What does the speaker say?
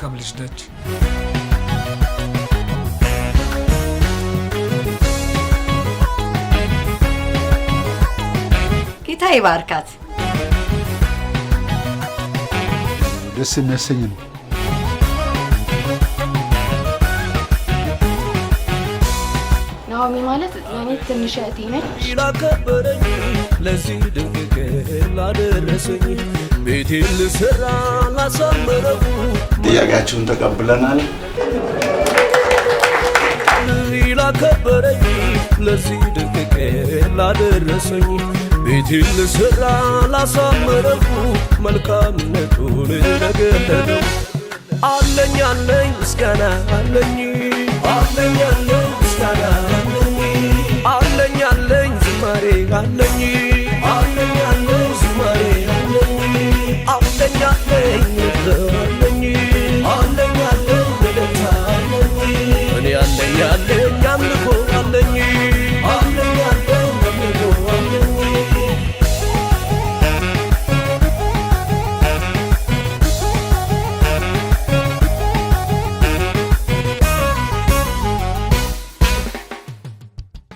መልካም ልጅ ነች። ጌታ ይባርካት። ደስ የሚያሰኝ ነው። ናኦሚ ማለት ለኔ ትንሽ እህቴ ነች። ላከበረኝ ለዚህ ድንቅ ቀን ላደረሰኝ ቤቴን ልሰራ ላሳመረው ጥያቄያችሁን ተቀብለናል። ላከበረኝ ለዚህ ድንቅ ቀን ላደረሰኝ ቤቴን ልሰራ ላሳመረው መልካምነቱን ለገለጠው አለኝ ምስጋና አለኝ